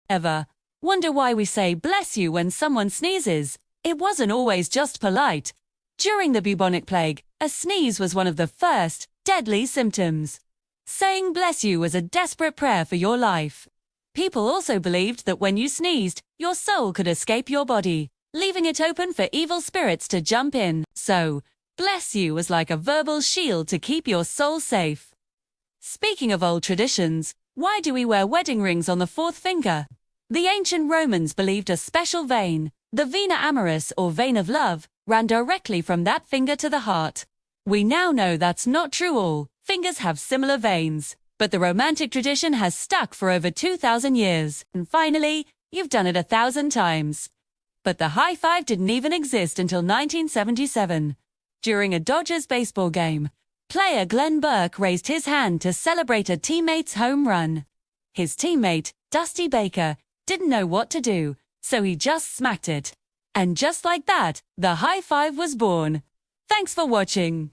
Ever wonder why we say bless you when someone sneezes? It wasn't always just polite. During the bubonic plague, a sneeze was one of the first deadly symptoms. Saying bless you was a desperate prayer for your life. People also believed that when you sneezed, your soul could escape your body, leaving it open for evil spirits to jump in. So, bless you was like a verbal shield to keep your soul safe. Speaking of old traditions, why do we wear wedding rings on the fourth finger? The ancient Romans believed a special vein, the vena amoris or vein of love, ran directly from that finger to the heart. We now know that's not true. All fingers have similar veins, but the romantic tradition has stuck for over 2,000 years. And finally, you've done it 1,000 times. But the high five didn't even exist until 1977. During a Dodgers baseball game, player Glenn Burke raised his hand to celebrate a teammate's home run. His teammate, Dusty Baker, didn't know what to do, so he just smacked it. And just like that, the high five was born. Thanks for watching.